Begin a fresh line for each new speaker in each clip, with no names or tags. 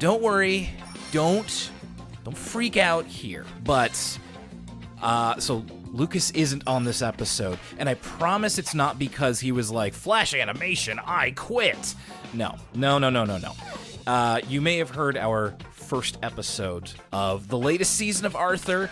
don't worry. Don't freak out here. But, so Lucas isn't on this episode, and I promise it's not because he was like, Flash animation, I quit. No. You may have heard our first episode of the latest season of Arthur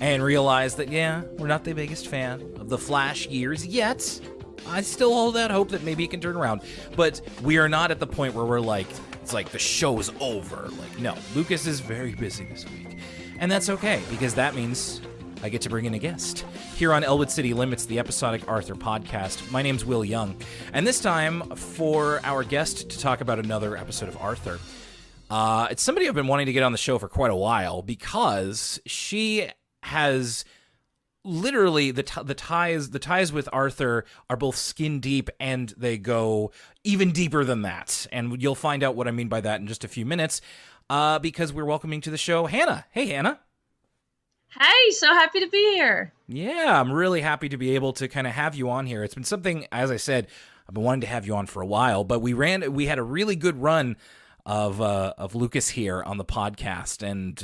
and realized that, yeah, we're not the biggest fan of the Flash years yet. I still hold out hope that maybe it can turn around, but we are not at the point where we're like, it's like the show's over. Like, no, Lucas is very busy this week, and that's okay, because that means I get to bring in a guest here on Elwood City Limits, the Episodic Arthur podcast. My name's Will Young, and this time for our guest to talk about another episode of Arthur, it's somebody I've been wanting to get on the show for quite a while, because she has literally the ties with Arthur are both skin deep, and they go even deeper than that. And you'll find out what I mean by that in just a few minutes, because we're welcoming to the show Hannah. Hey, Hannah.
Hey, so happy to be here.
Yeah, I'm really happy to be able to kind of have you on here. It's been something, as I said, I've been wanting to have you on for a while, but we had a really good run of Lucas here on the podcast, and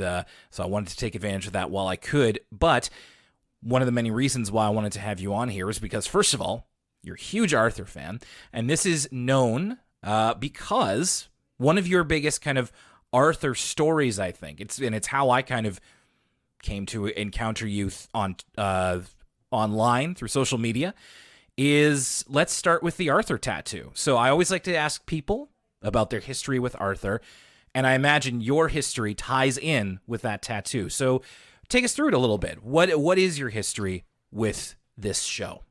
so I wanted to take advantage of that while I could. But one of the many reasons why I wanted to have you on here is because, first of all, you're a huge Arthur fan, and this is known because one of your biggest kind of Arthur stories, I think, it's how I kind of came to encounter you on online through social media, is let's start with the Arthur tattoo. So I always like to ask people about their history with Arthur, and I imagine your history ties in with that tattoo. So take us through it a little bit. What is your history with this show?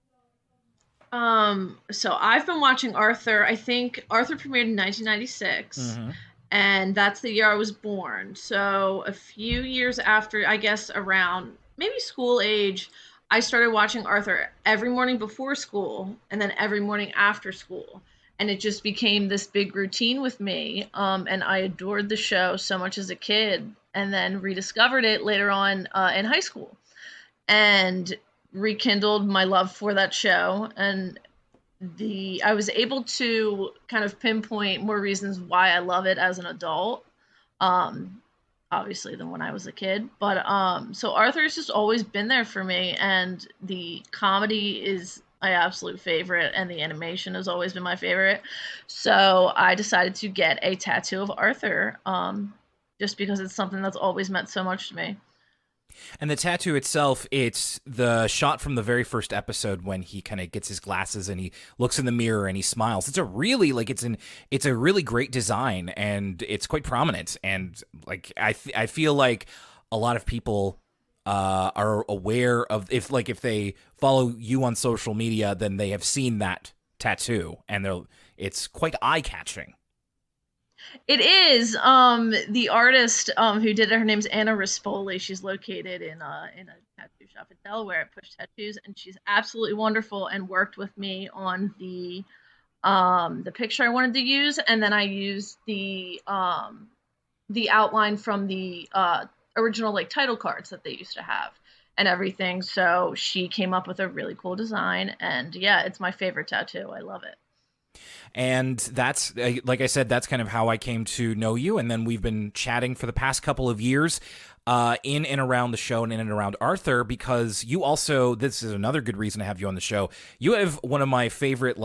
So I've been watching Arthur. I think Arthur premiered in 1996. Mm-hmm. And that's the year I was born. So a few years after, I guess around maybe school age, I started watching Arthur every morning before school and then every morning after school. And it just became this big routine with me. And I adored the show so much as a kid, and then rediscovered it later on in high school and rekindled my love for that show. And I was able to kind of pinpoint more reasons why I love it as an adult, obviously, than when I was a kid. But so Arthur has just always been there for me, and the comedy is my absolute favorite, and the animation has always been my favorite. So I decided to get a tattoo of Arthur, just because it's something that's always meant so much to me.
And the tattoo itself, it's the shot from the very first episode when he kind of gets his glasses and he looks in the mirror and he smiles. It's a really it's a really great design, and it's quite prominent. And like I feel like a lot of people are aware of, if they follow you on social media, then they have seen that tattoo, and it's quite eye-catching.
It is. The artist who did it, her name's Anna Rispoli. She's located in a tattoo shop in Delaware at Push Tattoos, and she's absolutely wonderful, and worked with me on the picture I wanted to use, and then I used the outline from the original title cards that they used to have and everything. So she came up with a really cool design, and yeah, it's my favorite tattoo. I love it.
And that's, like I said, that's kind of how I came to know you. And then we've been chatting for the past couple of years in and around the show and in and around Arthur, because you also, this is another good reason to have you on the show. You have one of my favorite,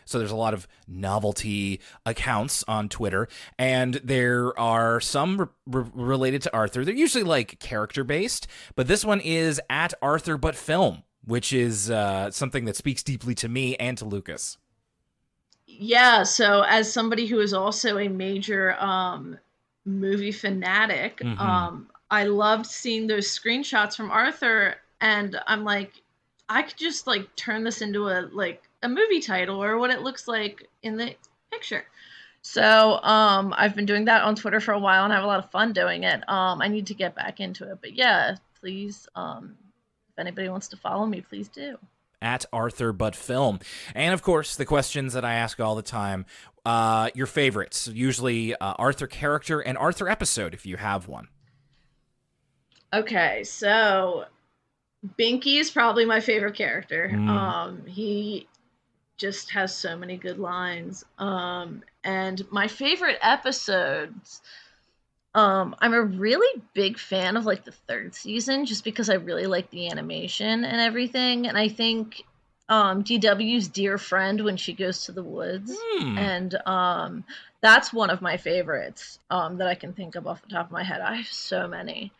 so there's a lot of novelty accounts on Twitter, and there are some related to Arthur. They're usually character based, but this one is at Arthur But Film, which is something that speaks deeply to me and to Lucas.
Yeah, so as somebody who is also a major movie fanatic, mm-hmm. I loved seeing those screenshots from Arthur, and I'm like, I could just turn this into a movie title, or what it looks like in the picture. So I've been doing that on Twitter for a while, and I have a lot of fun doing it. I need to get back into it, but yeah, please, if anybody wants to follow me, please do.
At Arthur But Film. And of course, the questions that I ask all the time, your favorites, usually Arthur character and Arthur episode, if you have one.
Okay, so Binky is probably my favorite character. He just has so many good lines. And my favorite episodes, I'm a really big fan of like the third season just because I really like the animation and everything. And I think DW's dear friend when she goes to the woods.
Hmm.
And that's one of my favorites that I can think of off the top of my head. I have so many.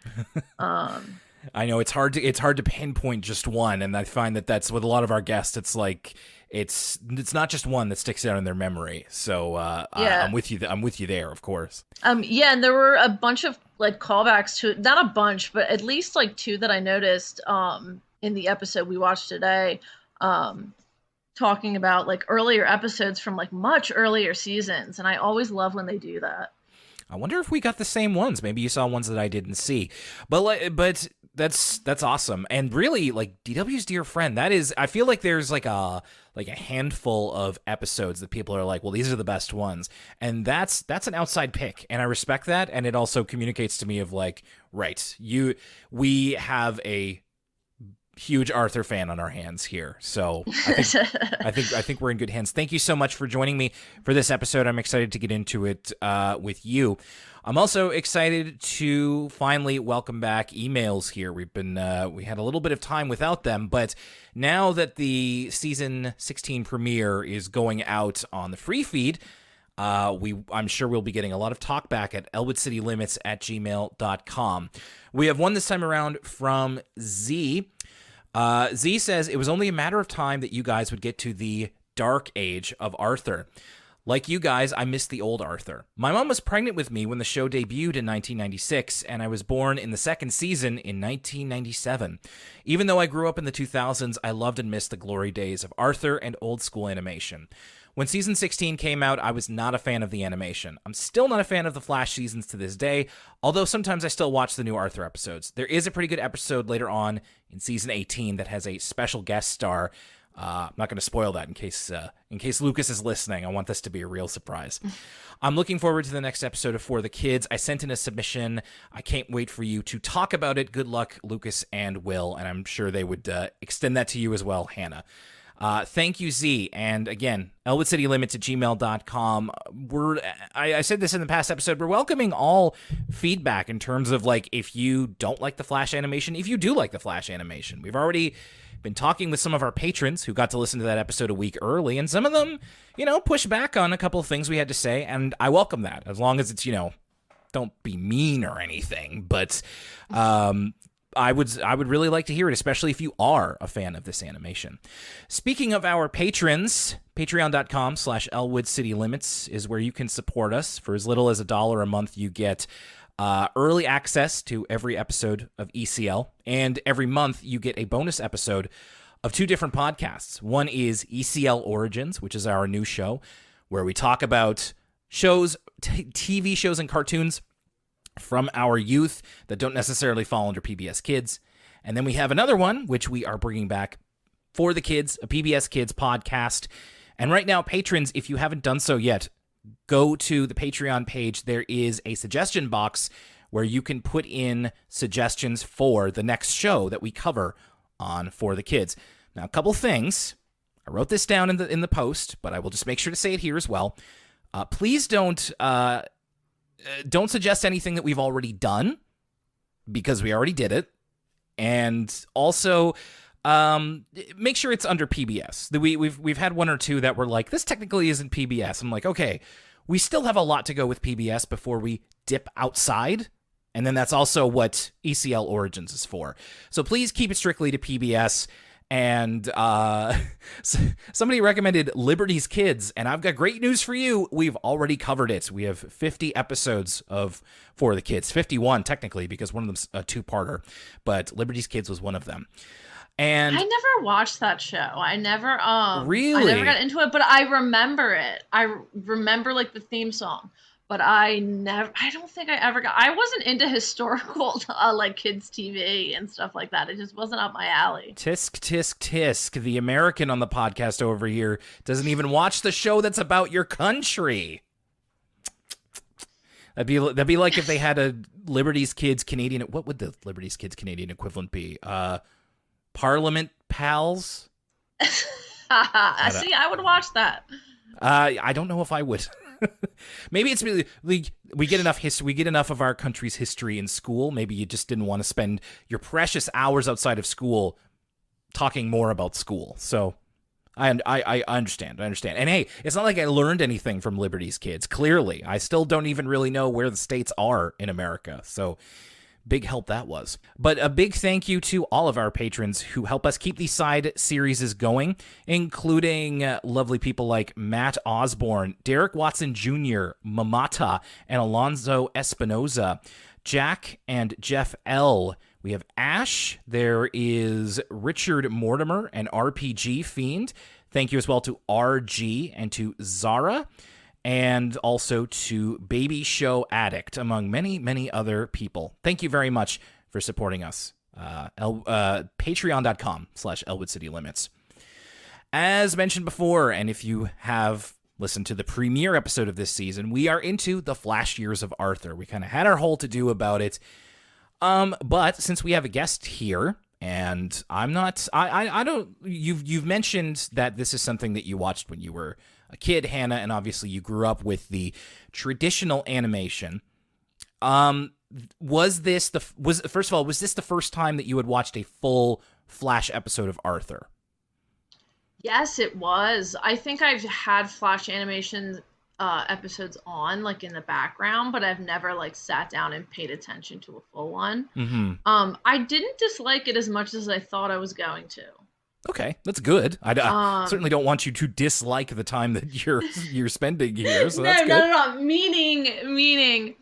Um,
I know it's hard to pinpoint just one, and I find that that's with a lot of our guests. It's like it's not just one that sticks out in their memory. So I'm
yeah.
with you. I'm with you there, of course.
Yeah, and there were a bunch of like callbacks to not a bunch, but at least like two that I noticed in the episode we watched today. Um Talking about like earlier episodes from like much earlier seasons, and I always love when they do that.
I wonder if we got the same ones. Maybe you saw ones that I didn't see. But that's awesome. And really, like DW's dear friend, that is, I feel like there's like a handful of episodes that people are like, well, these are the best ones. And that's an outside pick. And I respect that. And it also communicates to me of like, right, we have a huge Arthur fan on our hands here. So I think we're in good hands. Thank you so much for joining me for this episode. I'm excited to get into it with you. I'm also excited to finally welcome back emails here. We had a little bit of time without them, but now that the season 16 premiere is going out on the free feed, I'm sure we'll be getting a lot of talk back at elwoodcitylimits@gmail.com. We have one this time around from Z. Z says, it was only a matter of time that you guys would get to the dark age of Arthur. Like you guys, I missed the old Arthur. My mom was pregnant with me when the show debuted in 1996, and I was born in the second season in 1997. Even though I grew up in the 2000s, I loved and missed the glory days of Arthur and old school animation. When season 16 came out, I was not a fan of the animation. I'm still not a fan of the Flash seasons to this day, although sometimes I still watch the new Arthur episodes. There is a pretty good episode later on in season 18 that has a special guest star. I'm not going to spoil that in case Lucas is listening. I want this to be a real surprise. I'm looking forward to the next episode of For the Kids. I sent in a submission. I can't wait for you to talk about it. Good luck, Lucas and Will, and I'm sure they would extend that to you as well, Hannah. Thank you, Z. And again, elwoodcitylimits@gmail.com. I said this in the past episode, we're welcoming all feedback in terms of like if you don't like the Flash animation, if you do like the Flash animation. We've already been talking with some of our patrons who got to listen to that episode a week early, and some of them, push back on a couple of things we had to say, and I welcome that, as long as it's, don't be mean or anything, but I would really like to hear it, especially if you are a fan of this animation. Speaking of our patrons, patreon.com/ElwoodCityLimits is where you can support us. For as little as $1 a month, you get early access to every episode of ECL, and every month you get a bonus episode of two different podcasts. One is ECL Origins, which is our new show, where we talk about shows, TV shows and cartoons from our youth that don't necessarily fall under PBS Kids. And then we have another one, which we are bringing back For the Kids, a PBS Kids podcast. And right now, patrons, if you haven't done so yet, go to the Patreon page. There is a suggestion box where you can put in suggestions for the next show that we cover on For the Kids. Now, a couple things. I wrote this down in the post, but I will just make sure to say it here as well. Please don't suggest anything that we've already done, because we already did it. And also, make sure it's under PBS. We've had one or two that were like, this technically isn't PBS. I'm like, okay, we still have a lot to go with PBS before we dip outside. And then that's also what ECL Origins is for. So please keep it strictly to PBS. And somebody recommended Liberty's Kids, and I've got great news for you. We've already covered it. We have 50 episodes of For the Kids, 51 technically, because one of them's a two-parter, but Liberty's Kids was one of them. And
I never watched that show. I never
really?
I never got into it, but I remember it. I remember like the theme song. But I don't think I ever got, I wasn't into historical, like kids TV and stuff like that. It just wasn't up my alley.
Tisk, tisk, tisk. The American on the podcast over here doesn't even watch the show that's about your country. That'd be like if they had a Liberty's Kids Canadian, what would the Liberty's Kids Canadian equivalent be? Parliament Pals?
See, I would watch that.
I don't know if I would. Maybe it's really we get enough history, we get enough of our country's history in school. Maybe you just didn't want to spend your precious hours outside of school talking more about school. So I understand. And hey, it's not like I learned anything from Liberty's Kids. Clearly, I still don't even really know where the states are in America. So big help that was. But a big thank you to all of our patrons who help us keep these side series going, including lovely people like Matt Osborne, Derek Watson Jr., Mamata, and Alonzo Espinoza, Jack and Jeff L. We have Ash. There is Richard Mortimer and RPG Fiend. Thank you as well to RG and to Zara, and also to Baby Show Addict, among many, many other people. Thank you very much for supporting us. Patreon.com/Elwood City Limits. As mentioned before, and if you have listened to the premiere episode of this season, we are into the Flash Years of Arthur. We kind of had our whole to-do about it. But since we have a guest here, and I'm not, I don't, you've mentioned that this is something that you watched when you were a kid, Hannah, and obviously you grew up with the traditional animation. Was this the first time that you had watched a full Flash episode of Arthur?
Yes, it was. I think I've had Flash animation episodes on, like, in the background, but I've never, like, sat down and paid attention to a full one.
Mm-hmm.
I didn't dislike it as much as I thought I was going to.
Okay, that's good. I certainly don't want you to dislike the time that you're spending here. So that's good.
No. Meaning,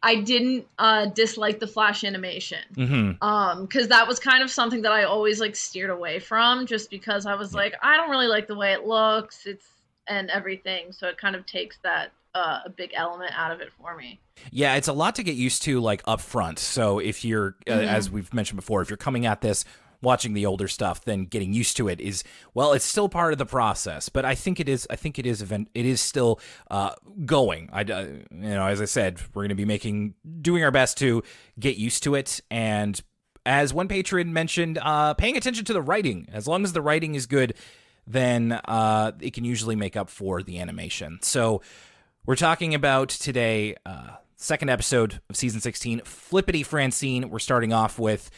I didn't dislike the Flash animation.
Mm-hmm.
Because that was kind of something that I always, like, steered away from, just because I was like, I don't really like the way it looks. And everything, so it kind of takes that a big element out of it for me.
Yeah, it's a lot to get used to, like, up front. So if you're, as we've mentioned before, if you're coming at this watching the older stuff, then getting used to it is, well, it's still part of the process. But I think it is still going. As I said, we're going to be doing our best to get used to it. And as one patron mentioned, paying attention to the writing. As long as the writing is good, then it can usually make up for the animation. So we're talking about today, second episode of season 16, Flippity Francine. We're starting off with,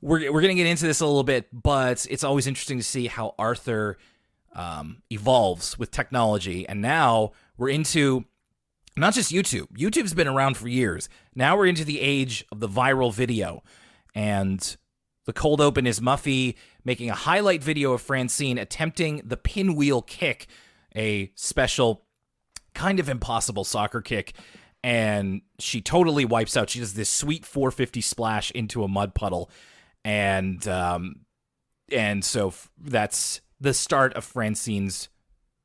we're going to get into this a little bit, but it's always interesting to see how Arthur evolves with technology. And now we're into not just YouTube. YouTube's been around for years. Now we're into the age of the viral video. And the cold open is Muffy making a highlight video of Francine attempting the pinwheel kick, a special, kind of impossible soccer kick, and she totally wipes out. She does this sweet 450 splash into a mud puddle, and so that's the start of Francine's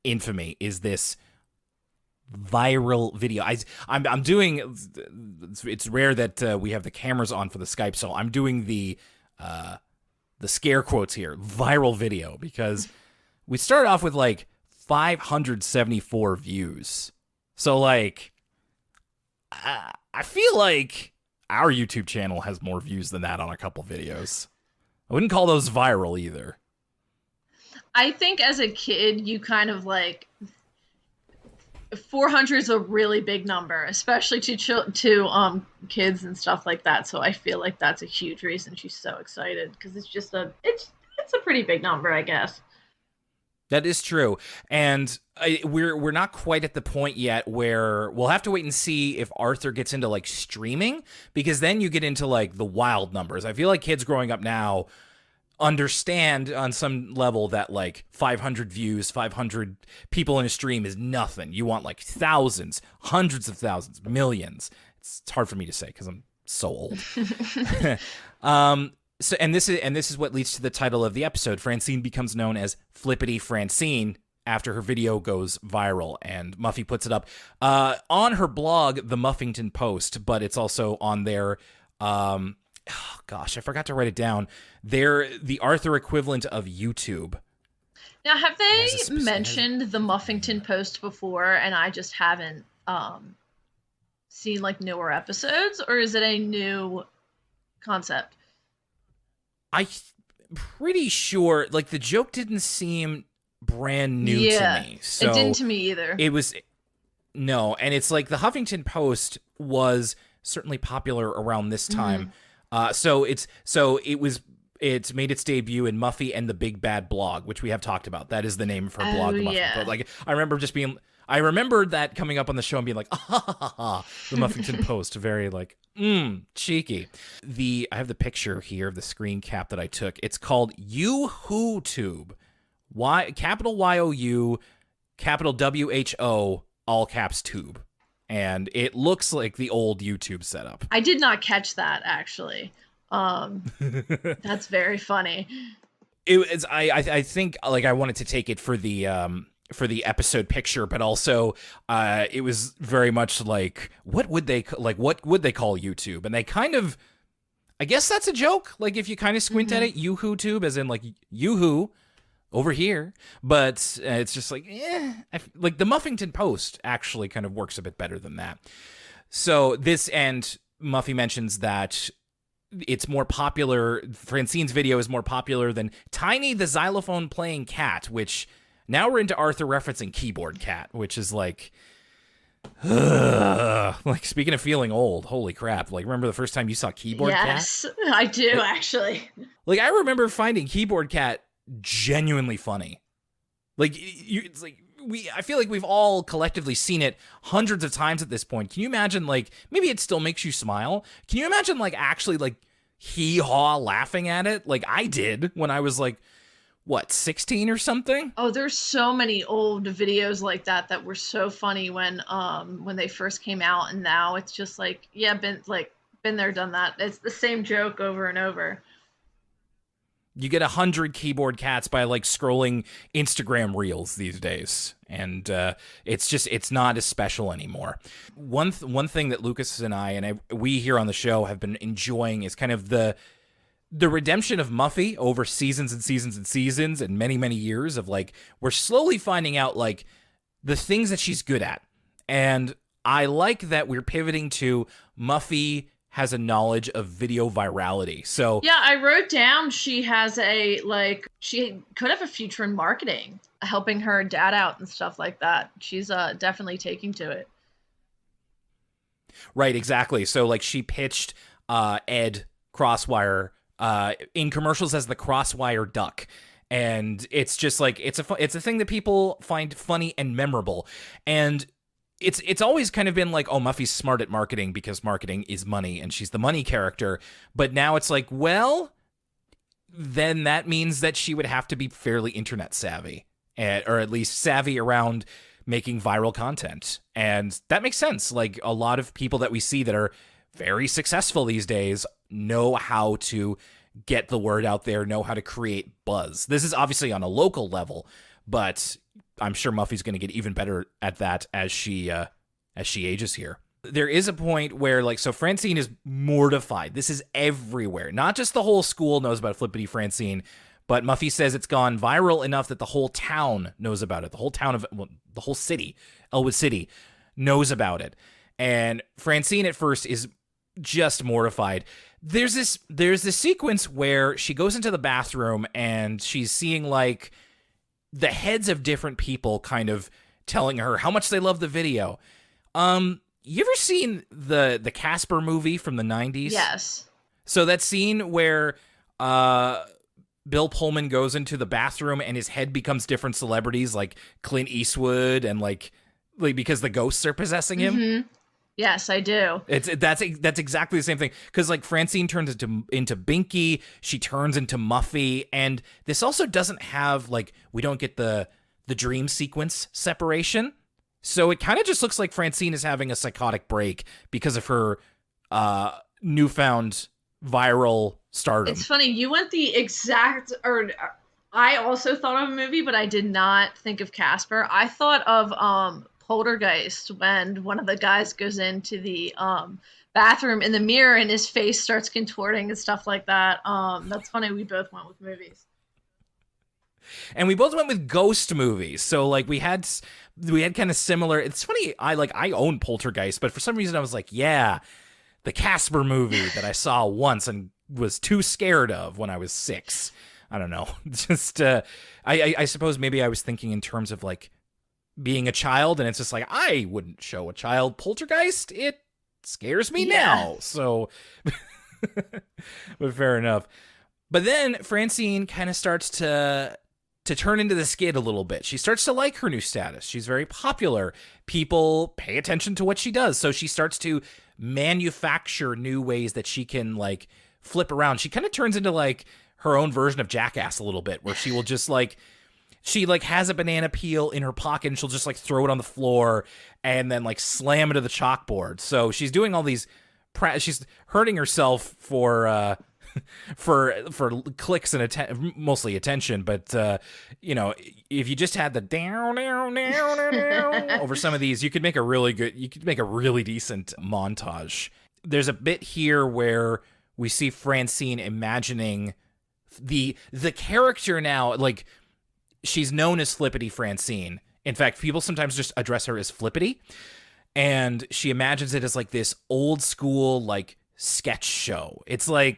infamy, is this viral video. I'm doing, it's rare that we have the cameras on for the Skype, so I'm doing the scare quotes here, viral video, because we started off with like 574 views. So like, I feel like our YouTube channel has more views than that on a couple videos. I wouldn't call those viral either.
I think as a kid, you kind of like, 400 is a really big number, especially to kids and stuff like that. So I feel like that's a huge reason she's so excited, because it's just it's a pretty big number, I guess.
That is true, and we're not quite at the point yet where we'll have to wait and see if Arthur gets into like streaming, because then you get into like the wild numbers. I feel like kids growing up now understand on some level that like 500 views, 500 people in a stream is nothing. You want like thousands, hundreds of thousands, millions. It's hard for me to say because I'm so old. So this is what leads to the title of the episode. Francine becomes known as Flippity Francine after her video goes viral, and Muffy puts it up on her blog, The Muffington Post, but it's also on their oh gosh, I forgot to write it down. They're the Arthur equivalent of YouTube.
Now, have they mentioned the Muffington Post before, and I just haven't seen like newer episodes, or is it a new concept?
I'm pretty sure, like, the joke didn't seem brand new to me. So
it didn't to me either.
It was, No, and it's like the Huffington Post was certainly popular around this time. It's made its debut in Muffy and the Big Bad Blog, which we have talked about. That is the name of her blog, the Muffy.
Yeah.
But like I remember that coming up on the show and being like, ah, ha, ha, ha, the Muffington Post, very like, cheeky. I have the picture here of the screen cap that I took. It's called Yoo-Hoo Tube. Capital Y-O-U, capital W-H-O, all caps tube. And it looks like the old YouTube setup.
I did not catch that, actually. That's very funny.
I think like I wanted to take it for the episode picture, but also it was very much like what would they call YouTube? And they kind of, I guess that's a joke. Like if you kind of squint at it, Yoo-Hoo Tube, as in like Yoo-Hoo over here, but it's just like like the Muffington Post actually kind of works a bit better than that. So Muffy mentions that it's more popular. Francine's video is more popular than Tiny the xylophone playing cat, which now we're into Arthur referencing keyboard cat, which is like, like speaking of feeling old, holy crap. Like remember the first time you saw keyboard cat?
Yes, I do actually.
Like I remember finding keyboard cat genuinely funny. Like it's like I feel like we've all collectively seen it hundreds of times at this point. Can you imagine, like, maybe it still makes you smile? Can you imagine, like, actually, like, hee-haw laughing at it? Like, I did when I was, like, 16 or something?
Oh, there's so many old videos like that were so funny when they first came out, and now it's just like, yeah, been there, done that. It's the same joke over and over.
You get 100 keyboard cats by like scrolling Instagram reels these days, and it's not as special anymore. One thing that Lucas and we here on the show have been enjoying is kind of the redemption of Muffy over seasons and seasons and seasons and many, many years of like we're slowly finding out like the things that she's good at, and I like that we're pivoting to Muffy has a knowledge of video virality. So
yeah, I wrote down she could have a future in marketing, helping her dad out and stuff like that. She's definitely taking to it.
Right, exactly. So like she pitched Ed Crosswire in commercials as the Crosswire duck. And it's just like it's a thing that people find funny and memorable. And it's always kind of been like, oh, Muffy's smart at marketing because marketing is money and she's the money character. But now it's like, well, then that means that she would have to be fairly internet savvy, or at least savvy around making viral content. And that makes sense. Like a lot of people that we see that are very successful these days know how to get the word out there, know how to create buzz. This is obviously on a local level, but I'm sure Muffy's going to get even better at that as she ages here. There is a point where, like, so Francine is mortified. This is everywhere. Not just the whole school knows about Flippity Francine, but Muffy says it's gone viral enough that the whole town knows about it. The whole city, Elwood City, knows about it. And Francine at first is just mortified. There's this sequence where she goes into the bathroom and she's seeing, like, the heads of different people kind of telling her how much they love the video. You ever seen the Casper movie from the 90s?
Yes.
So that scene where Bill Pullman goes into the bathroom and his head becomes different celebrities like Clint Eastwood and like because the ghosts are possessing him.
Mm-hmm. Yes, I do.
That's exactly the same thing. Because like Francine turns into Binky, she turns into Muffy, and this also doesn't have like we don't get the dream sequence separation. So it kind of just looks like Francine is having a psychotic break because of her newfound viral stardom.
It's funny, you went the exact, or I also thought of a movie, but I did not think of Casper. I thought of Poltergeist when one of the guys goes into the bathroom in the mirror and his face starts contorting and stuff like that. That's funny. We both went with movies.
And we both went with ghost movies. So like we had kind of similar. It's funny. I own Poltergeist, but for some reason I was like, yeah, the Casper movie that I saw once and was too scared of when I was 6. I don't know. Just I suppose maybe I was thinking in terms of like being a child, and it's just like, I wouldn't show a child Poltergeist. It scares me now. So, but fair enough. But then Francine kind of starts to turn into the skid a little bit. She starts to like her new status. She's very popular. People pay attention to what she does. So she starts to manufacture new ways that she can like flip around. She kind of turns into like her own version of Jackass a little bit, where she will just like, she like has a banana peel in her pocket and she'll just like throw it on the floor and then like slam it to the chalkboard. So she's doing all these, she's hurting herself for clicks and mostly attention, but you know, if you just had the down over some of these, you could make a really decent montage. There's a bit here where we see Francine imagining the character now, like she's known as Flippity Francine. In fact, people sometimes just address her as Flippity, and she imagines it as like this old school like sketch show. It's a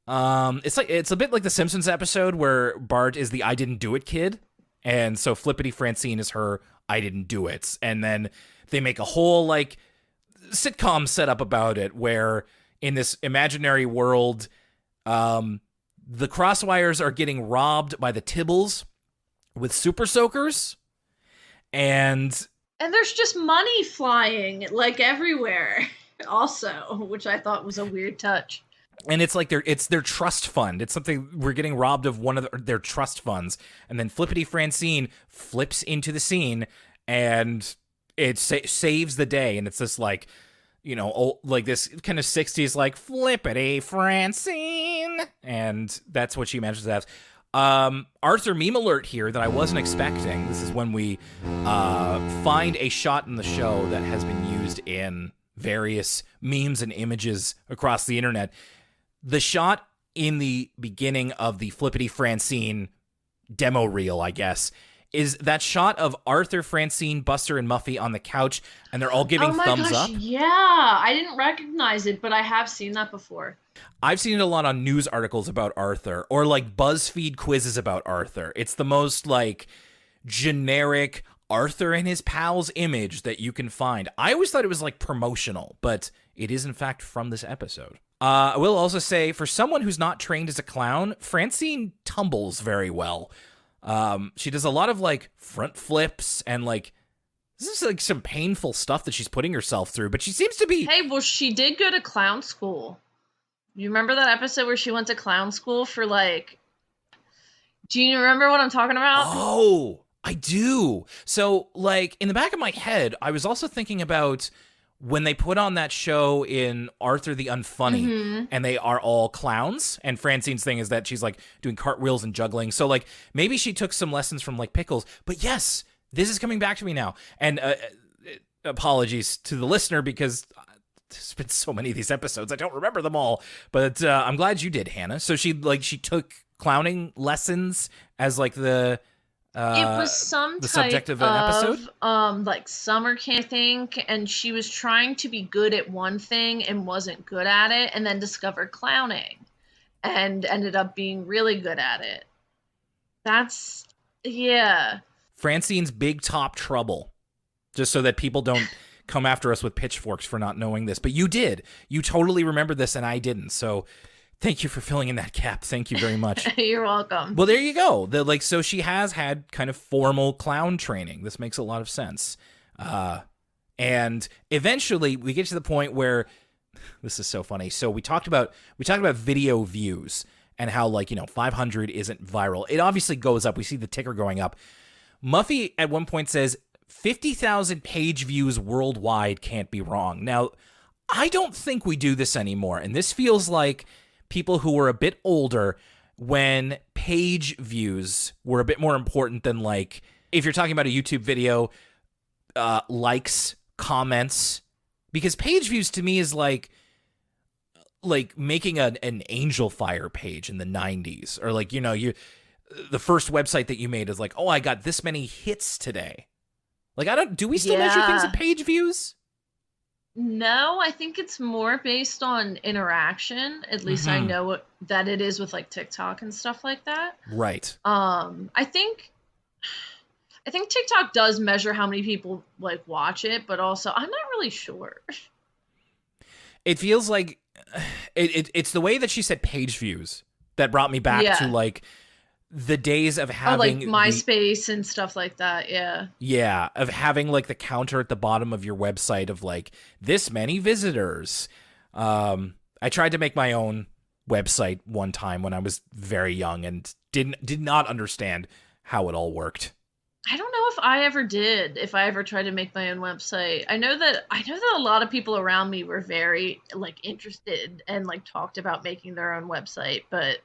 bit like the Simpsons episode where Bart is the I didn't do it kid, and so Flippity Francine is her I didn't do it, and then they make a whole like sitcom setup about it, where in this imaginary world, the Crosswires are getting robbed by the Tibbles with super soakers, and
there's just money flying like everywhere also, which I thought was a weird touch.
And it's like it's their trust fund. It's something, we're getting robbed of one of their trust funds. And then Flippity Francine flips into the scene and it saves the day. And it's this like, you know, like this kind of 60s like Flippity Francine. And that's what she imagines as. Arthur meme alert here that I wasn't expecting. This is when we find a shot in the show that has been used in various memes and images across the internet. The shot in the beginning of the Flippity Francine demo reel, I guess, is that shot of Arthur, Francine, Buster, and Muffy on the couch, and they're all giving thumbs up.
Yeah, I didn't recognize it, but I have seen that before.
I've seen it a lot on news articles about Arthur, or like BuzzFeed quizzes about Arthur. It's the most like generic Arthur and his pals image that you can find. I always thought it was like promotional, but it is in fact from this episode. I will also say, for someone who's not trained as a clown, Francine tumbles very well. She does a lot of like front flips and like, this is like some painful stuff that she's putting herself through, but she seems to be...
Hey, well, she did go to clown school. You remember that episode where she went to clown school for like... Do you remember what I'm talking about?
Oh, I do. So like in the back of my head, I was also thinking about when they put on that show in Arthur the Unfunny, and they are all clowns, and Francine's thing is that she's like doing cartwheels and juggling. So like maybe she took some lessons from like Pickles, but yes, this is coming back to me now. And apologies to the listener because there's been so many of these episodes, I don't remember them all, but I'm glad you did, Hannah. So she took clowning lessons as like the...
it was some
the
type
subject of an episode?
Like summer camp, I think, and she was trying to be good at one thing and wasn't good at it, and then discovered clowning and ended up being really good at it. That's, yeah.
Francine's big top trouble, just so that people don't come after us with pitchforks for not knowing this. But you did. You totally remember this, and I didn't, so... Thank you for filling in that gap. Thank you very much.
You're welcome.
Well, there you go. So she has had kind of formal clown training. This makes a lot of sense. And eventually we get to the point where this is so funny. So we talked about video views and how 500 isn't viral. It obviously goes up. We see the ticker going up. Muffy at one point says 50,000 page views worldwide can't be wrong. Now, I don't think we do this anymore. And this feels like people who were a bit older when page views were a bit more important than if you're talking about a YouTube video, likes, comments, because page views to me is like making an Angel Fire page in the 90s, or the first website that you made is oh, I got this many hits today. Do we still measure things in page views?
No, I think it's more based on interaction. At least I know that it is with TikTok and stuff like that.
Right.
I think I think TikTok does measure how many people like watch it, but also I'm not really sure.
It feels like it's the way that she said page views that brought me back to
Yeah.
like the days of
Or
having
like MySpace and stuff like that. Yeah.
of having like the counter at the bottom of your website of like this many visitors. I tried to make my own website one time when I was very young and did not understand how it all worked.
I don't know if I ever did, if I ever tried to make my own website. I know that a lot of people around me were very like interested and like talked about making their own website, but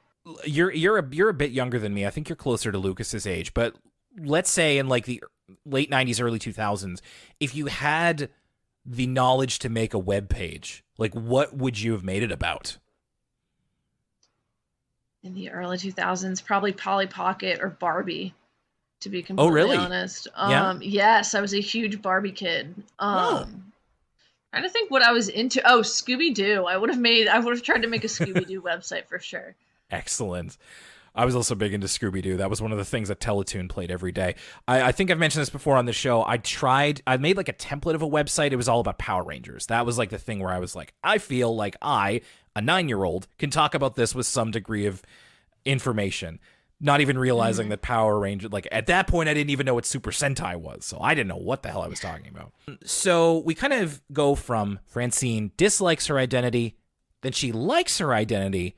You're a bit younger than me. I think you're closer to Lucas's age, but let's say in like the late 90s, early 2000s, if you had the knowledge to make a web page, like what would you have made it about?
in the early 2000s, probably Polly Pocket or Barbie, to be
Oh,
completely
really?
honest.
Yeah.
Yes, I was a huge Barbie kid.
Oh,
Trying to think what I was into. Oh, Scooby Doo. I would have tried to make a Scooby Doo website for sure.
excellent. I was also big into Scooby-Doo. That was one of the things that Teletoon played every day. I think I've mentioned this before on the show. I made like a template of a website. It was all about Power Rangers. That was like the thing where I was like, I feel like I, a 9-year-old, can talk about this with some degree of information. Not even realizing that Power Ranger, like at that point, I didn't even know what Super Sentai was. So I didn't know what the hell I was talking about. So we kind of go from Francine dislikes her identity, then she likes her identity,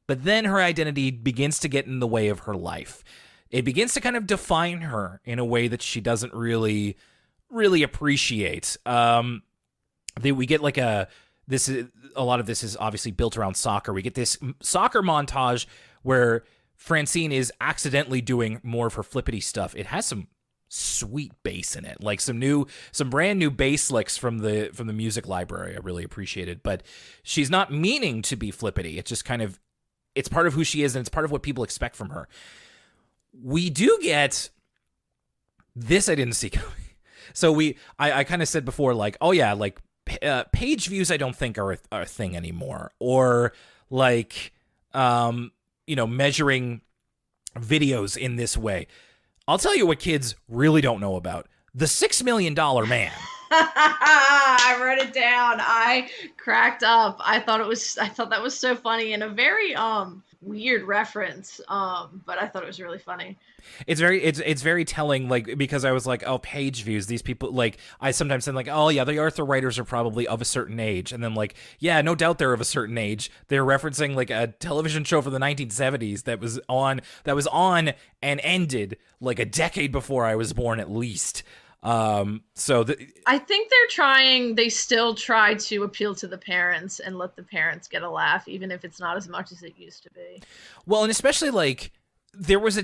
but then her identity begins to get in the way of her life. It begins to kind of define her in a way that she doesn't really appreciate. We get like a lot of this is obviously built around soccer. We get this soccer montage where Francine is accidentally doing more of her flippity stuff. It has some sweet bass in it, like some brand new bass licks from the music library. I really appreciated, but she's not meaning to be flippity. It's just kind of, it's part of who she is, and it's part of what people expect from her. We do get this. I didn't see coming. So I kind of said before, like, oh yeah, like page views I don't think are a thing anymore, or like measuring videos in this way. I'll tell you what kids really don't know about: the $6 Million Man.
I wrote it down. I cracked up. I thought that was so funny and a very weird reference. But I thought it was really funny.
It's very telling, like, because I was like, oh, page views, these people, like, I sometimes think like, oh yeah, the Arthur writers are probably of a certain age, and then like, yeah, no doubt they're of a certain age. They're referencing like a television show from the 1970s that was on and ended like a decade before I was born at least.
I think they still try to appeal to the parents and let the parents get a laugh, even if it's not as much as it used to be.
Well, and especially like there was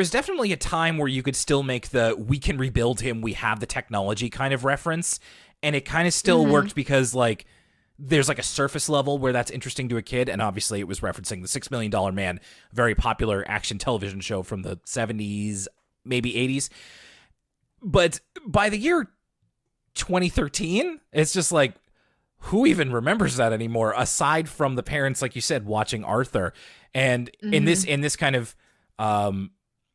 definitely a time where you could still make the "we can rebuild him, we have the technology" kind of reference, and it kind of still worked because like there's like a surface level where that's interesting to a kid, and obviously it was referencing the $6 Million Man, very popular action television show from the 70s, maybe 80s. But by the year 2013, it's just like, who even remembers that anymore? Aside from the parents, like you said, watching Arthur, and in this kind of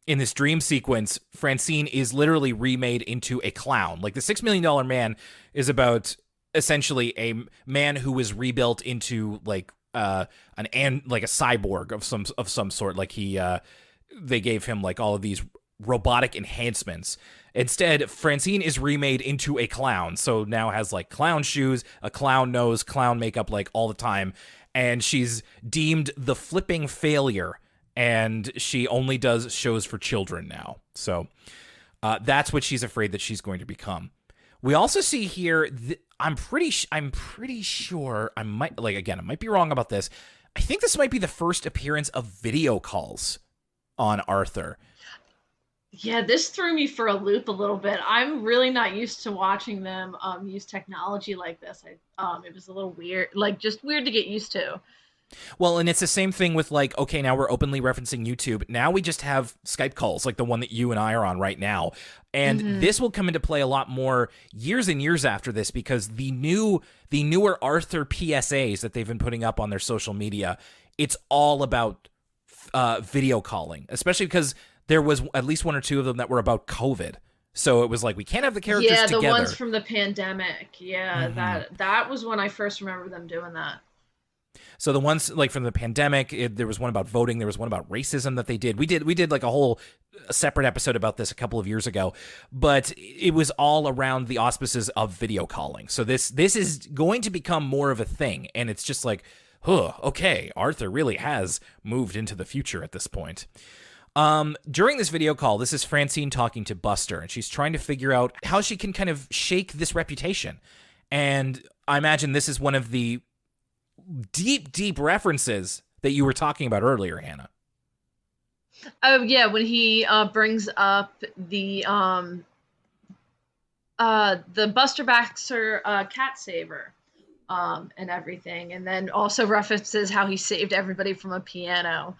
in this dream sequence, Francine is literally remade into a clown. Like the $6 Million Man is about essentially a man who was rebuilt into like like a cyborg of some sort. Like they gave him like all of these robotic enhancements. Instead, Francine is remade into a clown, so now has like clown shoes, a clown nose, clown makeup, like all the time, and she's deemed the flipping failure, and she only does shows for children now. So that's what she's afraid that she's going to become. We also see here, I'm pretty sure, I might be wrong about this. I think this might be the first appearance of video calls on Arthur.
Yeah, this threw me for a loop a little bit. I'm really not used to watching them use technology like this. It was a little weird, like just weird to get used to.
Well, and it's the same thing with like, okay, now we're openly referencing YouTube. Now we just have Skype calls, like the one that you and I are on right now. And this will come into play a lot more years and years after this, because the newer Arthur PSAs that they've been putting up on their social media, it's all about video calling, especially because there was at least one or two of them that were about COVID. So it was like, we can't have the characters
Yeah, the
together.
ones from the pandemic. Yeah, that was when I first remember them doing that.
So the ones like from the pandemic, there was one about voting. There was one about racism that they did. We did like a whole separate episode about this a couple of years ago, but it was all around the auspices of video calling. So this is going to become more of a thing, and it's just like, okay, Arthur really has moved into the future at this point. During this video call, this is Francine talking to Buster, and she's trying to figure out how she can kind of shake this reputation. And I imagine this is one of the deep references that you were talking about earlier, Hannah.
Oh yeah, when he brings up the Buster Baxter cat saver and everything, and then also references how he saved everybody from a piano,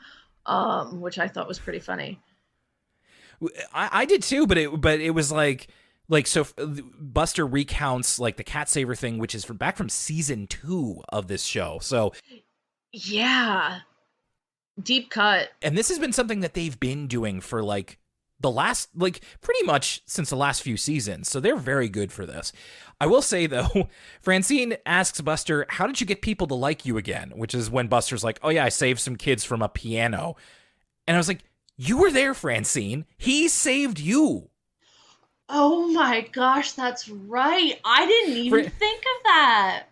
which I thought was pretty funny.
I did too, but it was like so Buster recounts like the cat saver thing, which is back from season 2 of this show. So
yeah, deep cut.
And this has been something that they've been doing for like the last, like pretty much since the last few seasons. So they're very good for this. I will say though, Francine asks Buster, how did you get people to like you again? Which is when Buster's like, oh yeah, I saved some kids from a piano. And I was like, you were there, Francine. He saved you.
Oh my gosh, that's right. I didn't even think of that.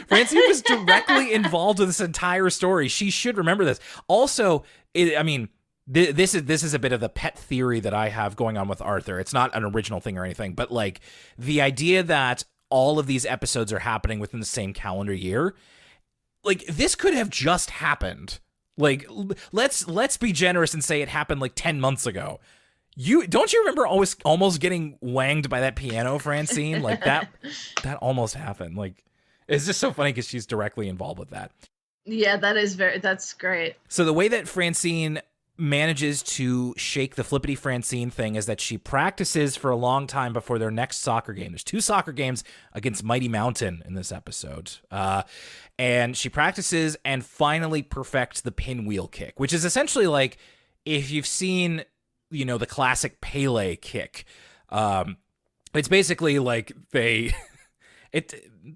Francine was directly involved with this entire story. She should remember this. Also, this is a bit of the pet theory that I have going on with Arthur. It's not an original thing or anything, but like the idea that all of these episodes are happening within the same calendar year, like this could have just happened. Like let's be generous and say it happened like 10 months ago. Don't you remember almost getting wanged by that piano, Francine? Like that almost happened. Like it's just so funny because she's directly involved with that.
Yeah, that's great.
So the way that Francine manages to shake the flippity Francine thing is that she practices for a long time before their next soccer game. There's 2 soccer games against Mighty Mountain in this episode. And she practices and finally perfects the pinwheel kick, which is essentially like if you've seen, you know, the classic Pele kick. It's basically like it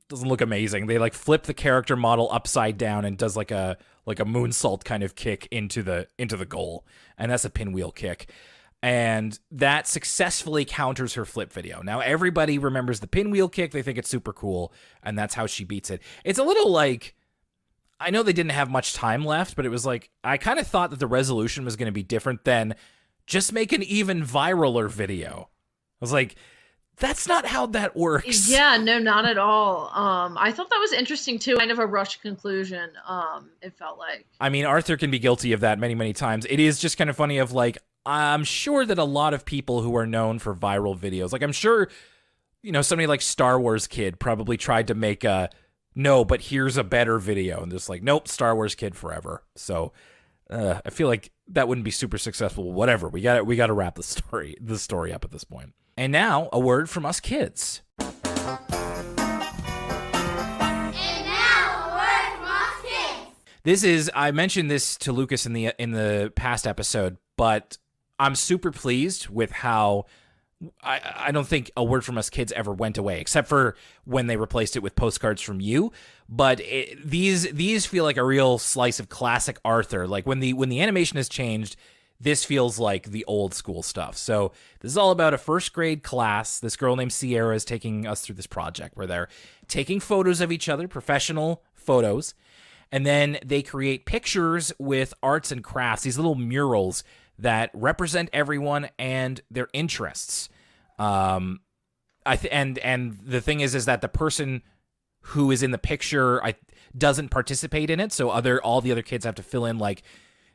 doesn't look amazing. They like flip the character model upside down and does like a moonsault kind of kick into the goal. And that's a pinwheel kick. And that successfully counters her flip video. Now everybody remembers the pinwheel kick. They think it's super cool. And that's how she beats it. It's a little like, I know they didn't have much time left, but it was like, I kind of thought that the resolution was going to be different than just make an even viraler video. I was like, that's not how that works.
Yeah, no, not at all. I thought that was interesting too. Kind of a rushed conclusion. It felt like. I
mean, Arthur can be guilty of that many times. It is just kind of funny of like, I'm sure that a lot of people who are known for viral videos, like I'm sure, you know, somebody like Star Wars Kid probably tried to make but here's a better video. And just like, nope, Star Wars Kid forever. So I feel like that wouldn't be super successful. Whatever. We got to wrap the story up at this point. And now a word from us kids. This is, I mentioned this to Lucas in the past episode, but I'm super pleased with how I don't think a word from us kids ever went away, except for when they replaced it with postcards from you. But these feel like a real slice of classic Arthur. Like when the animation has changed, this feels like the old school stuff. So this is all about a first grade class. This girl named Sierra is taking us through this project where they're taking photos of each other, professional photos, and then they create pictures with arts and crafts, these little murals that represent everyone and their interests. And the thing is that the person who is in the picture doesn't participate in it, so all the other kids have to fill in like,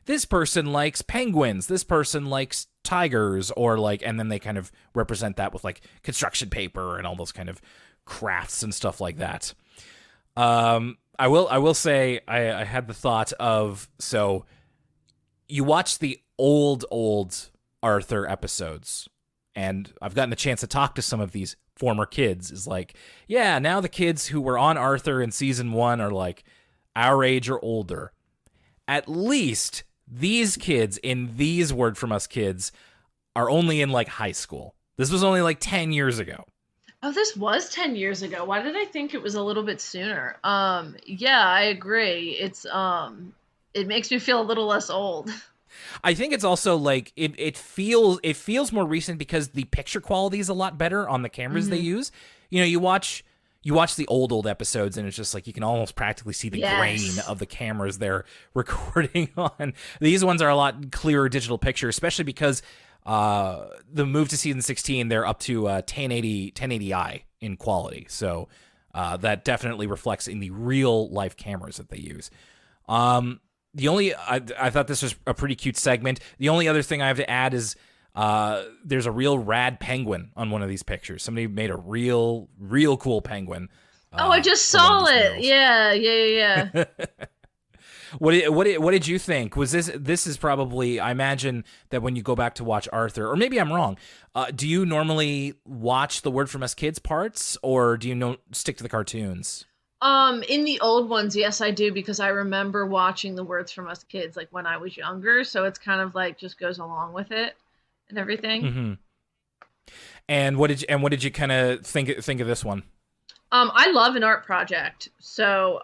this person likes penguins, this person likes tigers, or like, and then they kind of represent that with like construction paper and all those kind of crafts and stuff like that. I will say I had the thought of, so you watch the old Arthur episodes, and I've gotten the chance to talk to some of these former kids, is like, yeah, now the kids who were on Arthur in season 1 are like our age or older. At least these kids in these Word From Us kids are only in like high school. This was only like 10 years ago.
Oh, this was 10 years ago. Why did I think it was a little bit sooner? Yeah, I agree. It makes me feel a little less old.
I think it's also like it feels more recent because the picture quality is a lot better on the cameras they use. You know, you watch the old episodes and it's just like you can almost practically see the grain of the cameras they're recording on. These ones are a lot clearer digital picture, especially because the move to season 16, they're up to 1080i in quality. So that definitely reflects in the real life cameras that they use. I thought this was a pretty cute segment. The only other thing I have to add is there's a real rad penguin on one of these pictures. Somebody made a real cool penguin.
I just saw it. Yeah.
What did you think? Was this is probably, I imagine that when you go back to watch Arthur, or maybe I'm wrong, do you normally watch the Word From Us Kids parts, or do you stick to the cartoons?
In the old ones, yes, I do, because I remember watching the Words From Us Kids like when I was younger, so it's kind of like just goes along with it and everything.
Mm-hmm. And what did you kind of think of this one?
I love an art project, so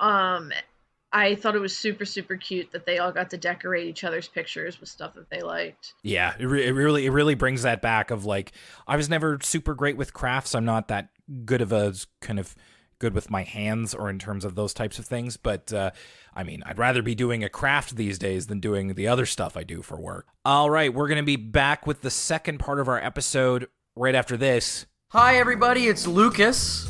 I thought it was super, super cute that they all got to decorate each other's pictures with stuff that they liked.
Yeah, it really brings that back of like, I was never super great with crafts. I'm not that good of a kind of good with my hands or in terms of those types of things. But I mean, I'd rather be doing a craft these days than doing the other stuff I do for work. All right, we're going to be back with the second part of our episode right after this.
Hi, everybody. It's Lucas,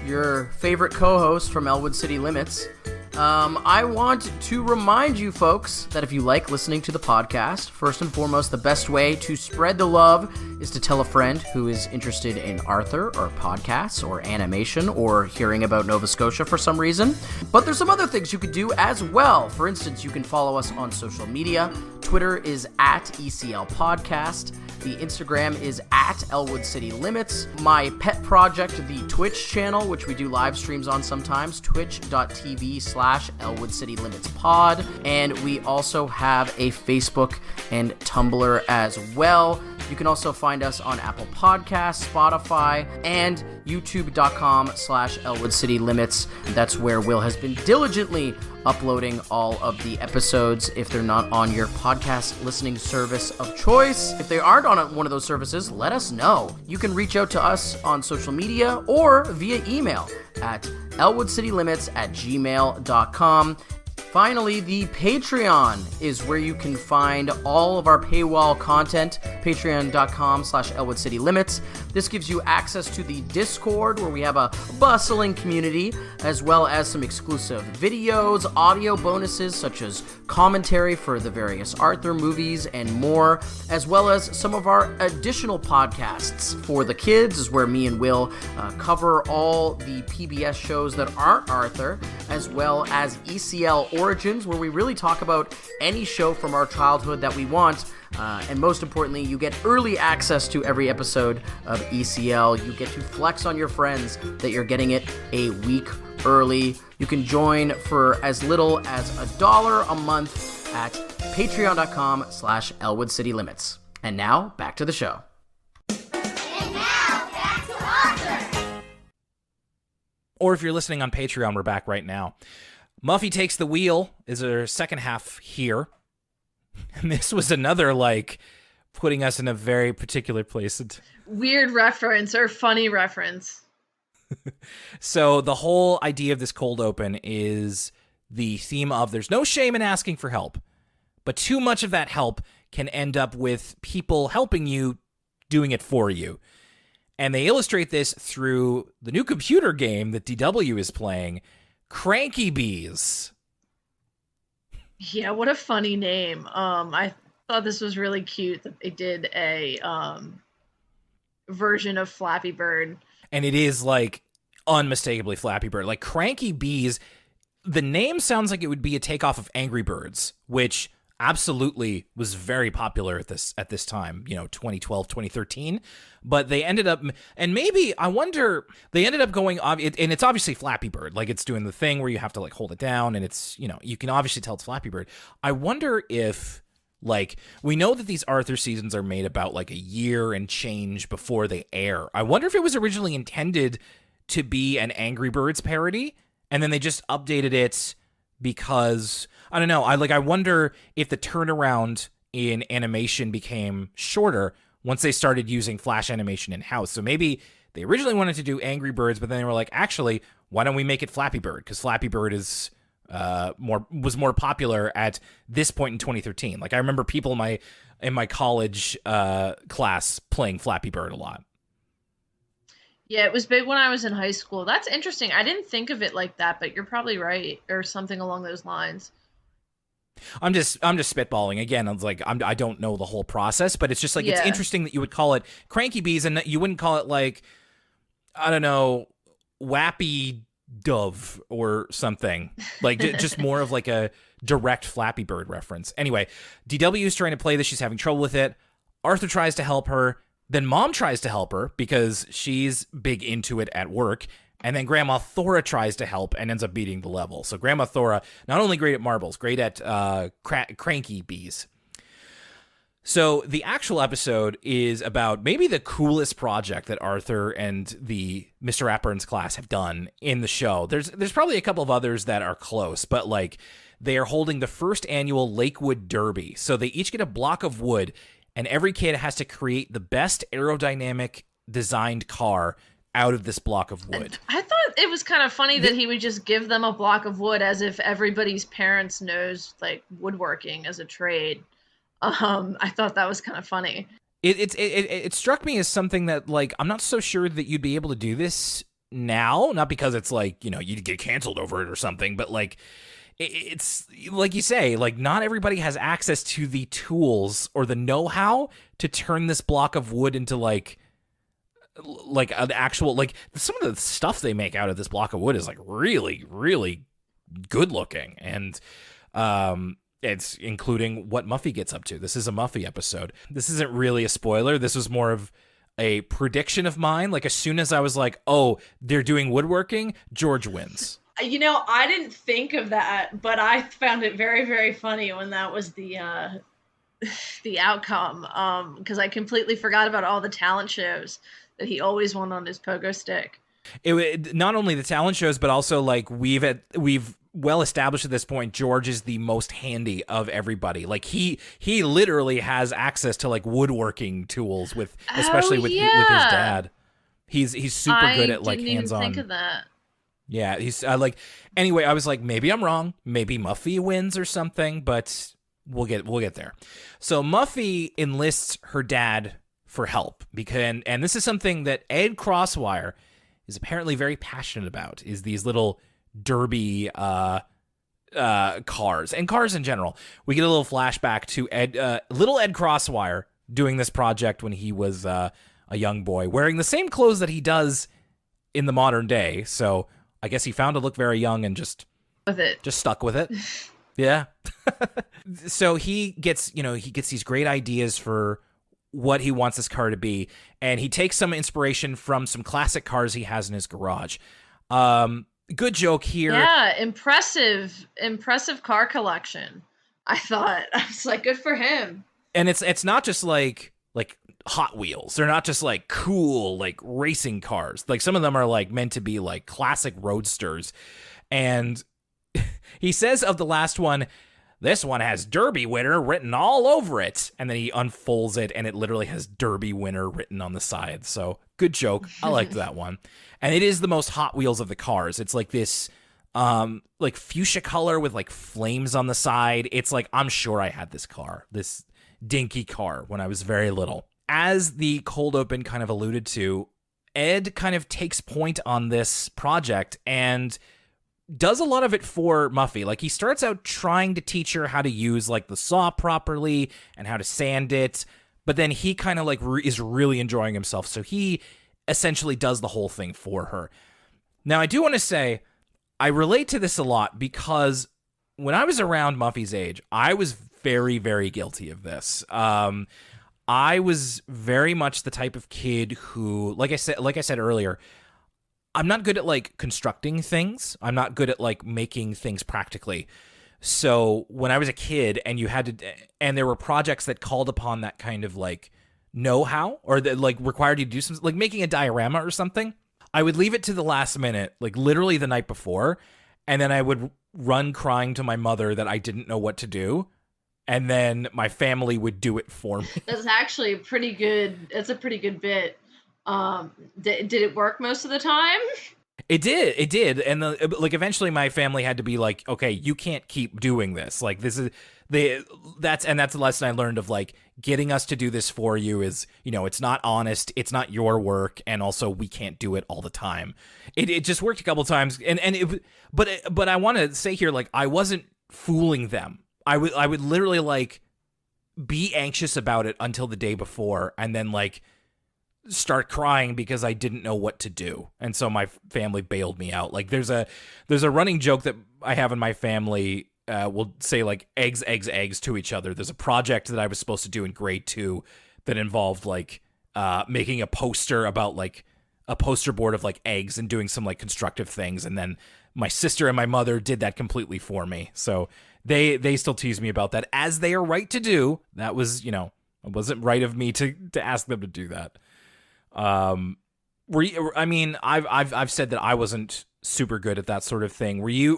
your favorite co-host from Elwood City Limits. I want to remind you folks that if you like listening to the podcast, first and foremost, the best way to spread the love is to tell a friend who is interested in Arthur or podcasts or animation or hearing about Nova Scotia for some reason. But there's some other things you could do as well. For instance, you can follow us on social media. Twitter is at ECL Podcast. The Instagram is at Elwood City Limits. My pet project, the Twitch channel, which we do live streams on sometimes, twitch.tv/Elwood City Limits Pod. And we also have a Facebook and Tumblr as well. You can also find us on Apple Podcasts, Spotify, and youtube.com/Elwood City Limits. That's where Will has been diligently uploading all of the episodes if they're not on your podcast listening service of choice. If they aren't on one of those services, let us know. You can reach out to us on social media or via email at elwoodcitylimits@gmail.com. Finally, the Patreon is where you can find all of our paywall content, patreon.com/Elwood City Limits. This gives you access to the Discord, where we have a bustling community, as well as some exclusive videos, audio bonuses, such as commentary for the various Arthur movies and more, as well as some of our additional podcasts. For the Kids is where me and Will cover all the PBS shows that aren't Arthur, as well as ECL Origins, where we really talk about any show from our childhood that we want. And most importantly, you get early access to every episode of ECL. You get to flex on your friends that you're getting it a week early. You can join for as little as $1 a month at patreon.com/Elwood City Limits. And now, back to the show.
And now, back to Arthur.
Or if you're listening on Patreon, we're back right now. Muffy Takes the Wheel is our second half here. And this was another, like, putting us in a very particular place.
Weird reference or funny reference.
So the whole idea of this cold open is the theme of there's no shame in asking for help, but too much of that help can end up with people helping you doing it for you. And they illustrate this through the new computer game that DW is playing, Cranky Bees.
Yeah, what a funny name. I thought this was really cute that they did a version of Flappy Bird.
And it is, like, unmistakably Flappy Bird. Like, Cranky Bees, the name sounds like it would be a takeoff of Angry Birds, which absolutely was very popular at this time, 2012, 2013. But they ended up, and maybe, I wonder, they ended up going, and it's obviously Flappy Bird. Like, it's doing the thing where you have to, like, hold it down, and it's, you can obviously tell it's Flappy Bird. I wonder if Like, we know that these Arthur seasons are made about like a year and change before they air. I wonder if it was originally intended to be an Angry Birds parody, and then they just updated it because, I don't know, I wonder if the turnaround in animation became shorter once they started using Flash animation in-house. So maybe they originally wanted to do Angry Birds, but then they were like, actually, why don't we make it Flappy Bird? Because Flappy Bird is was more popular at this point in 2013. Like, I remember people in my college class playing Flappy Bird a lot.
Yeah, it was big when I was in high school. That's interesting. I didn't think of it like that, but you're probably right, or something along those lines.
I'm just spitballing again. I was like, I don't know the whole process, but it's just like, it's interesting that you would call it Cranky Bees and you wouldn't call it like, I don't know, Wappy Dove or something. Like, just more of like a direct Flappy Bird reference. Anyway, DW is trying to play this. She's having trouble with it. Arthur tries to help her. Then Mom tries to help her because she's big into it at work. And then Grandma Thora tries to help and ends up beating the level. So Grandma Thora, not only great at marbles, great at cranky bees. So the actual episode is about maybe the coolest project that Arthur and the Mr. Ratburn's class have done in the show. There's probably a couple of others that are close, but like, they are holding the first annual Lakewood Derby. So they each get a block of wood, and every kid has to create the best aerodynamic designed car out of this block of wood.
I thought it was kind of funny that he would just give them a block of wood as if everybody's parents knows like woodworking as a trade. I thought that was kind of funny.
It struck me as something that, like, I'm not so sure that you'd be able to do this now, not because it's like, you know, you'd get canceled over it or something, but like, it's like you say, like, not everybody has access to the tools or the know-how to turn this block of wood into like an actual, like, some of the stuff they make out of this block of wood is like really, really good looking. And it's including what Muffy gets up to. This is a Muffy episode. This isn't really a spoiler. This was more of a prediction of mine. Like, as soon as I was like, oh, they're doing woodworking, George wins.
You know, I didn't think of that, but I found it very, very funny when that was the outcome. Because I completely forgot about all the talent shows that he always won on his pogo stick.
It not only the talent shows, but also like we've well established at this point, George is the most handy of everybody. Like, he literally has access to like woodworking tools especially with his dad. He's super good at like hands-on.
I didn't even think of that.
Yeah, he's like, anyway, I was like, maybe I'm wrong. Maybe Muffy wins or something, but we'll get there. So Muffy enlists her dad for help and this is something that Ed Crosswire is apparently very passionate about, is these little derby cars and cars in general. We get a little flashback to little Ed Crosswire doing this project when he was a young boy, wearing the same clothes that he does in the modern day. So I guess he found to look very young and just stuck with it. Yeah. So he gets these great ideas for what he wants this car to be, and he takes some inspiration from some classic cars he has in his garage. Good joke here.
Yeah, impressive car collection. I thought. I was like, good for him.
And it's not just like Hot Wheels. They're not just like cool like racing cars. Like, some of them are like meant to be like classic roadsters. And he says of the last one, this one has Derby winner written all over it. And then he unfolds it and it literally has Derby winner written on the side. So good joke. I liked that one. And it is the most Hot Wheels of the cars. It's like this like fuchsia color with like flames on the side. It's like, I'm sure I had this dinky car when I was very little. As the cold open kind of alluded to, Ed kind of takes point on this project and does a lot of it for Muffy. Like, he starts out trying to teach her how to use like the saw properly and how to sand it, but then he kind of like is really enjoying himself, so he essentially does the whole thing for her. Now, I do want to say I relate to this a lot because when I was around Muffy's age, I was very, very guilty of this. I was very much the type of kid who, like I said earlier, I'm not good at like constructing things. I'm not good at like making things practically. So when I was a kid and and there were projects that called upon that kind of like know-how, or that like required you to do something, like making a diorama or something, I would leave it to the last minute, like literally the night before, and then I would run crying to my mother that I didn't know what to do, and then my family would do it for me.
That's actually pretty good. It's a pretty good bit. Did it work most of the time?
It did, and like eventually my family had to be like, okay, you can't keep doing this. Like this is that's the lesson I learned of like getting us to do this for you is, you know, it's not honest, it's not your work, and also we can't do it all the time. It just worked a couple times, but I want to say here, like, I wasn't fooling them. I would literally like be anxious about it until the day before, and then like start crying because I didn't know what to do. And so my family bailed me out. Like there's a running joke that I have in my family. We'll say like eggs to each other. There's a project that I was supposed to do in grade 2 that involved like making a poster about like a poster board of like eggs and doing some like constructive things. And then my sister and my mother did that completely for me. So they still tease me about that, as they are right to do. That was, you know, it wasn't right of me to ask them to do that. Were you, I mean, I've said that I wasn't super good at that sort of thing. Were you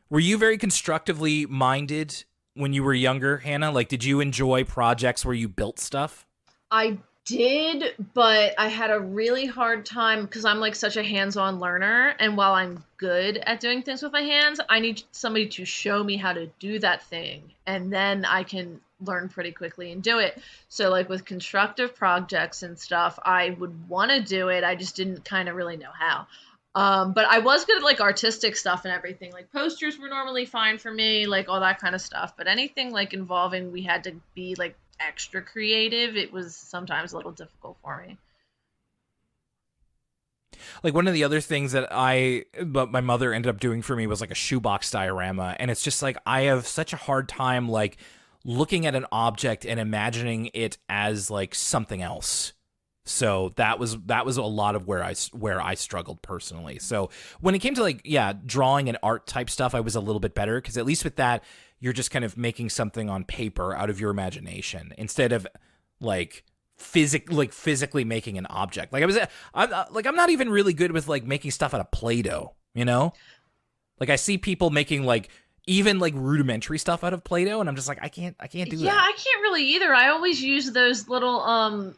very constructively minded when you were younger, Hannah? Like, did you enjoy projects where you built stuff?
I did, but I had a really hard time because I'm like such a hands-on learner. And while I'm good at doing things with my hands, I need somebody to show me how to do that thing. And then I can learn pretty quickly and do it. So like with constructive projects and stuff, I would want to do it. I just didn't kind of really know how. But I was good at like artistic stuff and everything. Like posters were normally fine for me, like all that kind of stuff. But anything like involving we had to be like extra creative, it was sometimes a little difficult for me.
Like one of the other things that my mother ended up doing for me was like a shoebox diorama. And it's just like, I have such a hard time like looking at an object and imagining it as like something else. So that was a lot of where I struggled personally. So when it came to like, yeah, drawing and art type stuff, I was a little bit better, because at least with that, you're just kind of making something on paper out of your imagination instead of like physically making an object. Like I'm not even really good with like making stuff out of Play-Doh, you know? Like I see people making like even like rudimentary stuff out of Play-Doh, and I'm just like, I can't do that.
Yeah, I can't really either. I always use those little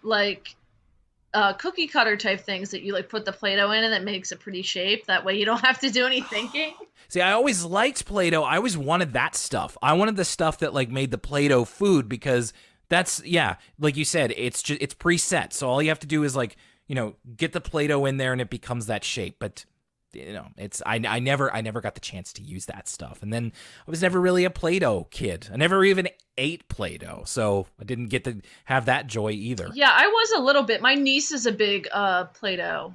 cookie cutter type things that you like put the Play-Doh in and that makes a pretty shape. That way you don't have to do any thinking.
See, I always liked Play-Doh. I always wanted that stuff. I wanted the stuff that like made the Play-Doh food, because that's, yeah, like you said, it's preset. So all you have to do is like, you know, get the Play-Doh in there and it becomes that shape. But you know, I never got the chance to use that stuff. And then I was never really a Play-Doh kid. I never even ate Play-Doh, so I didn't get to have that joy either.
Yeah, I was a little bit. My niece is a big Play-Doh.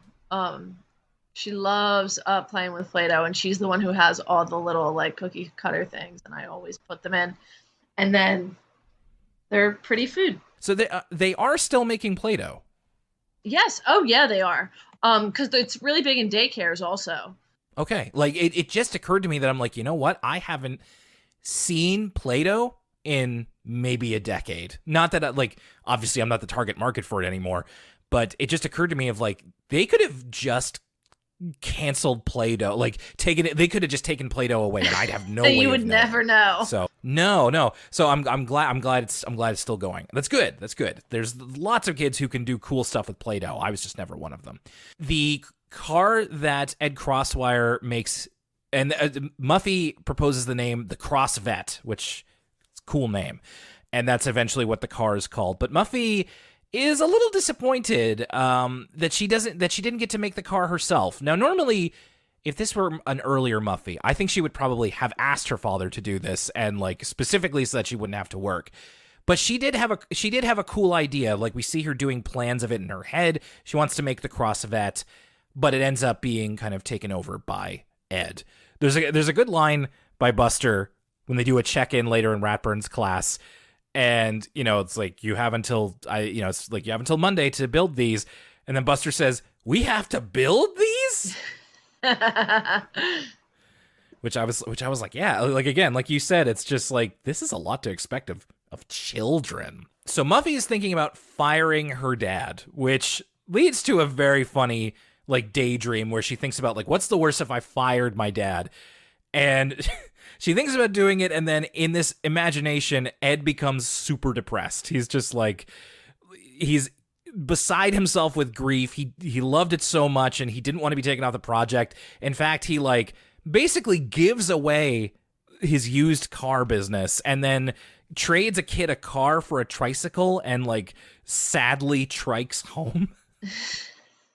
She loves playing with Play-Doh, and she's the one who has all the little like cookie cutter things, and I always put them in. And then they're pretty food.
So they are still making Play-Doh.
Yes. Oh yeah, they are. Because it's really big in daycares also.
Okay. Like it just occurred to me that I'm like, you know what? I haven't seen Play-Doh in maybe a decade. Not that obviously I'm not the target market for it anymore, but it just occurred to me of like, they could have just canceled Play-Doh, like they could have just taken Play-Doh away, and I'd have no way
you would never know.
So no. So I'm glad it's still going. That's good. There's lots of kids who can do cool stuff with Play-Doh. I was just never one of them. The car that Ed Crosswire makes, and Muffy proposes the name the Crossvet, which is a cool name, and that's eventually what the car is called. But Muffy is a little disappointed that she didn't get to make the car herself. Now, normally, if this were an earlier Muffy, I think she would probably have asked her father to do this, and like specifically so that she wouldn't have to work. But she did have a cool idea. Like we see her doing plans of it in her head. She wants to make the Crossvet, but it ends up being kind of taken over by Ed. There's a good line by Buster when they do a check-in later in Ratburn's class. And, you know, it's like, you have until Monday to build these. And then Buster says, "We have to build these?" which I was like, yeah, like again, like you said, it's just like this is a lot to expect of children. So Muffy is thinking about firing her dad, which leads to a very funny like daydream where she thinks about like, what's the worst if I fired my dad? And she thinks about doing it, and then in this imagination, Ed becomes super depressed. He's just like, he's beside himself with grief. He loved it so much, and he didn't want to be taken off the project. In fact, he like basically gives away his used car business and then trades a kid a car for a tricycle and like sadly trikes home.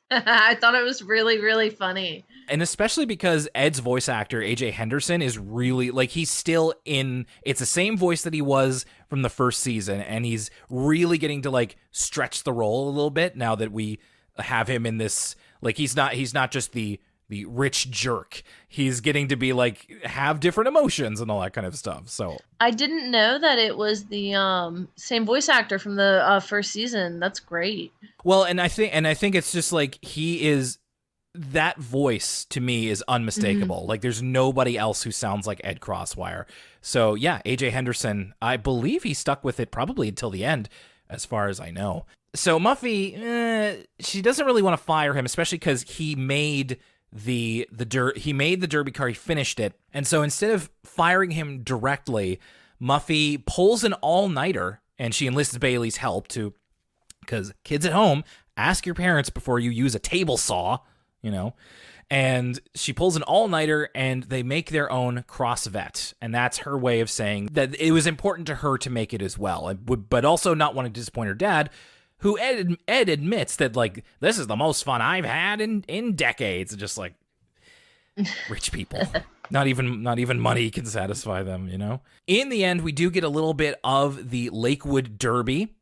I thought it was really, really funny.
And especially because Ed's voice actor, AJ Henderson, is really, like, he's still in, it's the same voice that he was from the first season, and he's really getting to, like, stretch the role a little bit now that we have him in this, like, he's not just the rich jerk. He's getting to be, like, have different emotions and all that kind of stuff, so.
I didn't know that it was the same voice actor from the first season. That's great.
Well, and I think it's just, like, he is, that voice to me is unmistakable. Like there's nobody else who sounds like Ed Crosswire. So yeah, AJ Henderson, I believe he stuck with it probably until the end, as far as I know. So Muffy, she doesn't really want to fire him, especially because he made the derby car, he finished it. And so instead of firing him directly, Muffy pulls an all-nighter, and she enlists Bailey's help to, because kids at home, ask your parents before you use a table saw. You know, and she pulls an all-nighter and they make their own cross-vet. And that's her way of saying that it was important to her to make it as well, but also not wanting to disappoint her dad, who Ed admits that, like, this is the most fun I've had in decades. Just like rich people. Not even money can satisfy them, you know? In the end, we do get a little bit of the Lakewood Derby,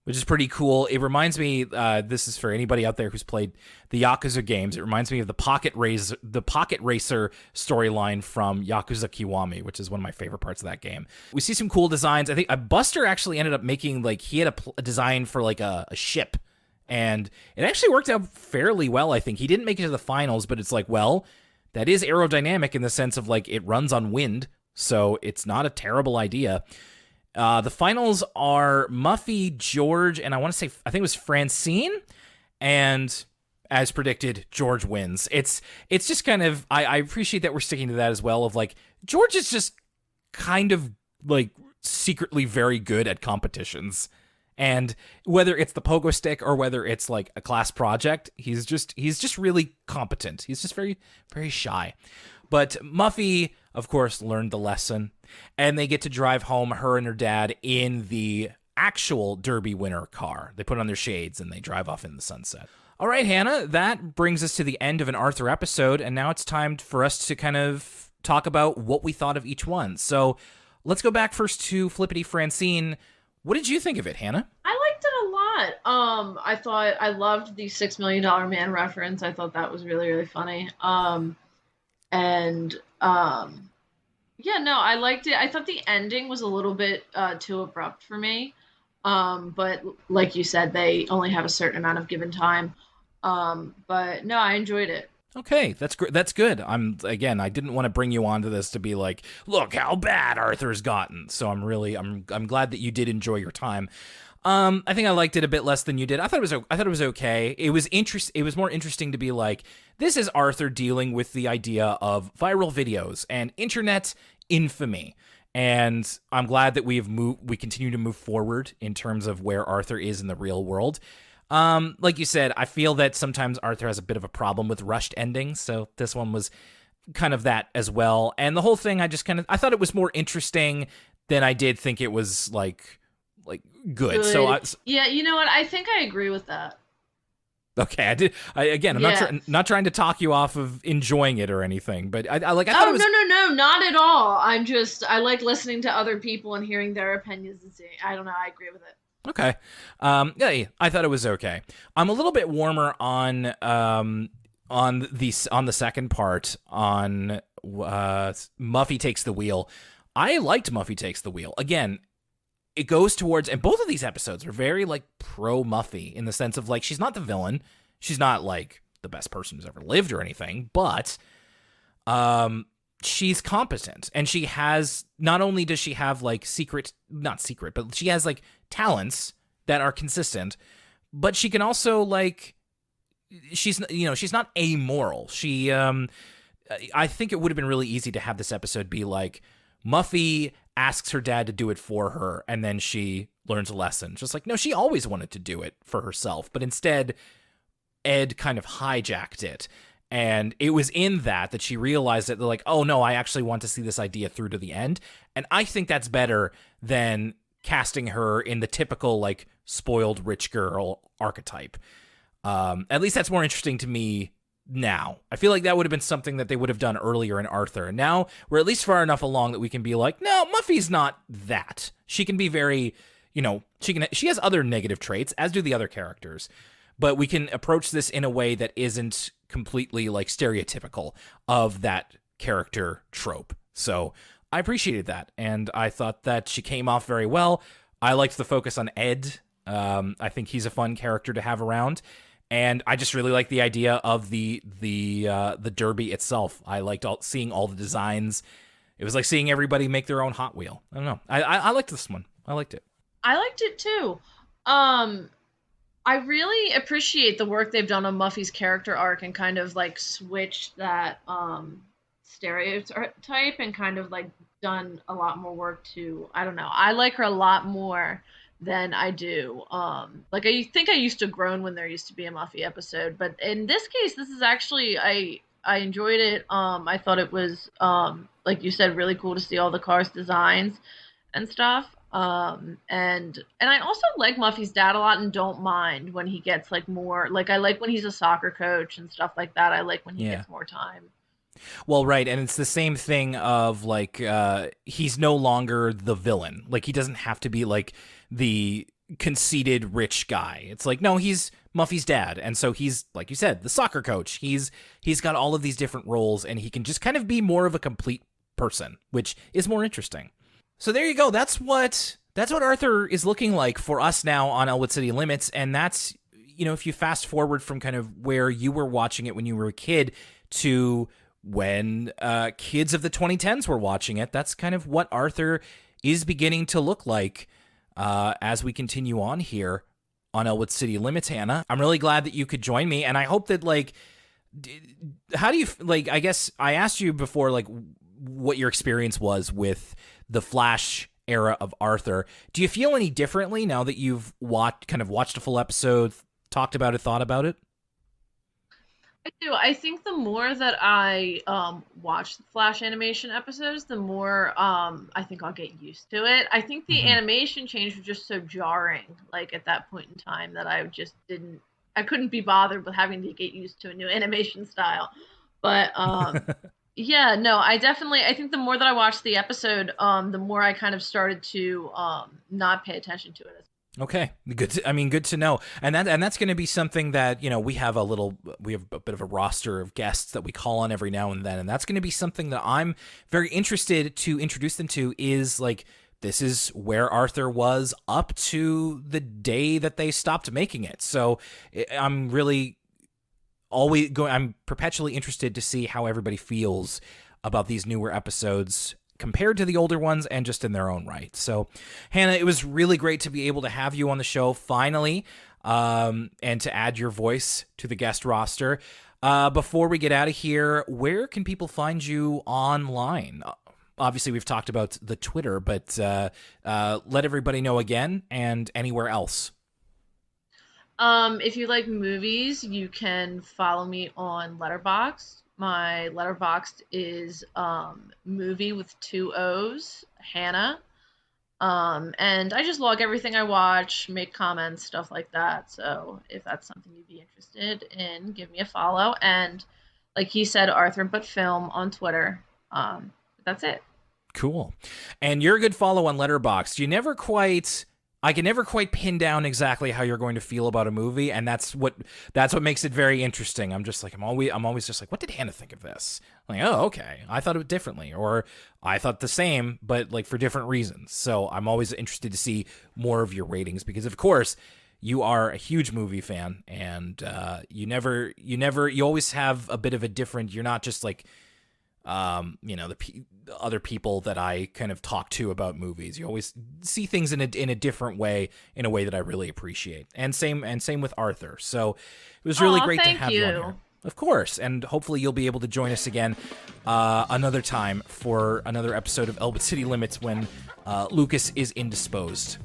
which is pretty cool. It reminds me, this is for anybody out there who's played the Yakuza games, it reminds me of the Pocket Racer storyline from Yakuza Kiwami, which is one of my favorite parts of that game. We see some cool designs. I think Buster actually ended up making, like, he had a design for, like, a ship, and it actually worked out fairly well, I think. He didn't make it to the finals, but it's like, well, that is aerodynamic in the sense of, like, it runs on wind, so it's not a terrible idea. The finals are Muffy, George, and I think it was Francine, and as predicted, George wins. It's just kind of, I appreciate that we're sticking to that as well, of like, George is just kind of like secretly very good at competitions. And whether it's the pogo stick or whether it's like a class project, he's just really competent. He's just very, very shy. But Muffy, of course, learned the lesson, and they get to drive home, her and her dad, in the actual Derby winner car. They put on their shades, and they drive off in the sunset. All right, Hannah, that brings us to the end of an Arthur episode, and now it's time for us to kind of talk about what we thought of each one. So let's go back first to Flippity Francine. What did you think of it, Hannah?
I liked it a lot. I loved the $6 Million Man reference. I thought that was really, really funny. Yeah, no, I liked it. I thought the ending was a little bit too abrupt for me. But like you said, they only have a certain amount of given time. But no, I enjoyed it.
Okay, that's great. That's good. I didn't want to bring you onto this to be like, look how bad Arthur's gotten. So I'm glad that you did enjoy your time. I think I liked it a bit less than you did. I thought it was okay. It was more interesting to be like, this is Arthur dealing with the idea of viral videos and internet infamy. And I'm glad that we continue to move forward in terms of where Arthur is in the real world. Like you said, I feel that sometimes Arthur has a bit of a problem with rushed endings, so this one was kind of that as well. And the whole thing, I thought it was more interesting than I did think it was like good. So
yeah, you know what? I think I agree with that.
Okay, I'm not trying to talk you off of enjoying it or anything, but I thought it was...
No, not at all. I like listening to other people and hearing their opinions and seeing. I don't know. I agree with it.
Okay. Yeah, I thought it was okay. I'm a little bit warmer on the second part on Muffy Takes the Wheel. I liked Muffy Takes the Wheel. Again, it goes towards, and both of these episodes are very like pro Muffy in the sense of like, she's not the villain. She's not like the best person who's ever lived or anything, but she's competent, and she has, not only does she have like not secret, but she has like talents that are consistent, but she can also like, she's not amoral. She, I think it would have been really easy to have this episode be like, Muffy asks her dad to do it for her, and then she learns a lesson. Just like, no, she always wanted to do it for herself, but instead Ed kind of hijacked it. And it was in that she realized that they're like, oh no, I actually want to see this idea through to the end. And I think that's better than casting her in the typical like spoiled rich girl archetype. At least that's more interesting to me now. I feel like that would have been something that they would have done earlier in Arthur. And now we're at least far enough along that we can be like, no, Muffy's not that. She can be very, she has other negative traits, as do the other characters. But we can approach this in a way that isn't completely like stereotypical of that character trope. So I appreciated that, and I thought that she came off very well. I liked the focus on Ed. I think he's a fun character to have around, and I just really like the idea of the derby itself. I liked seeing all the designs. It was like seeing everybody make their own Hot Wheel. I don't know. I liked this one. I liked it.
I liked it too. I really appreciate the work they've done on Muffy's character arc and kind of like switched that stereotype and kind of like done a lot more work to, I don't know. I like her a lot more than I do. Like I think I used to groan when there used to be a Muffy episode, but in this case, this is actually, I enjoyed it. I thought it was, like you said, really cool to see all the cars' designs and stuff. And I also like Muffy's dad a lot and don't mind when he gets like more, like I like when he's a soccer coach and stuff like that. I like when he gets more time.
Well, right, and it's the same thing of like he's no longer the villain. Like he doesn't have to be like the conceited rich guy. It's like, no, he's Muffy's dad, and so he's, like you said, the soccer coach. He's got all of these different roles, and he can just kind of be more of a complete person, which is more interesting. So there you go. That's what Arthur is looking like for us now on Elwood City Limits, and that's, if you fast forward from kind of where you were watching it when you were a kid to when kids of the 2010s were watching it, that's kind of what Arthur is beginning to look like as we continue on here on Elwood City Limits, Hannah. I'm really glad that you could join me, and I hope that, like, how do you, like, I guess I asked you before, like, what your experience was with the Flash era of Arthur. Do you feel any differently now that you've watched a full episode, talked about it, thought about it?
I do. I think the more that I watch the Flash animation episodes, the more I think I'll get used to it. I think the animation change was just so jarring, like at that point in time, that I just I couldn't be bothered with having to get used to a new animation style. But yeah, no, I think the more that I watched the episode, the more I kind of started to not pay attention to it.
Okay, good to know. And that's going to be something that, we have a bit of a roster of guests that we call on every now and then, and that's going to be something that I'm very interested to introduce them to, is like, this is where Arthur was up to the day that they stopped making it. So I'm really I'm perpetually interested to see how everybody feels about these newer episodes compared to the older ones and just in their own right. So, Hannah, it was really great to be able to have you on the show finally, and to add your voice to the guest roster. Before we get out of here, where can people find you online? Obviously, we've talked about the Twitter, but let everybody know again, and anywhere else.
If you like movies, you can follow me on Letterboxd. My Letterboxd is movie with 2 O's, Hannah. And I just log everything I watch, make comments, stuff like that. So if that's something you'd be interested in, give me a follow. And like he said, Arthur But Film on Twitter. That's it.
Cool. And you're a good follow on Letterboxd. I can never quite pin down exactly how you're going to feel about a movie, and that's what makes it very interesting. I'm just like, I'm always just like, what did Hannah think of this? Like, oh, okay, I thought it differently, or I thought the same, but like for different reasons. So I'm always interested to see more of your ratings, because of course you are a huge movie fan, and you always have a bit of a different. You're not just like the other people that I kind of talk to about movies. You always see things in a different way, in a way that I really appreciate. And same with Arthur. So it was really great to have you on here. Of course, and hopefully you'll be able to join us again another time for another episode of Elwood City Limits when Lucas is indisposed.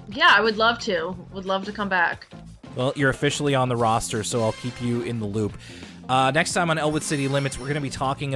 Yeah, I would love to. Would love to come back.
Well, you're officially on the roster, so I'll keep you in the loop. Next time on Elwood City Limits, we're going to be talking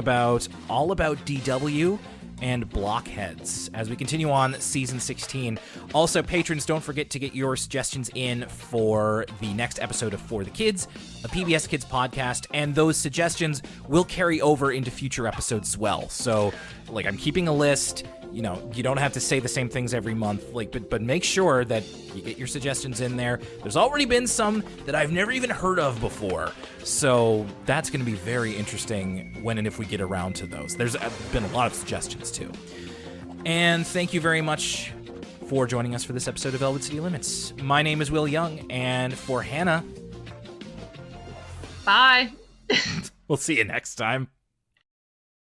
all about DW and blockheads as we continue on season 16. Also, patrons, don't forget to get your suggestions in for the next episode of For the Kids, a PBS Kids podcast, and those suggestions will carry over into future episodes as well. So, I'm keeping a list. You don't have to say the same things every month, but make sure that you get your suggestions in there. There's already been some that I've never even heard of before, so that's going to be very interesting when and if we get around to those. There's been a lot of suggestions, too. And thank you very much for joining us for this episode of Elwood City Limits. My name is Will Young, and for Hannah...
Bye.
We'll see you next time.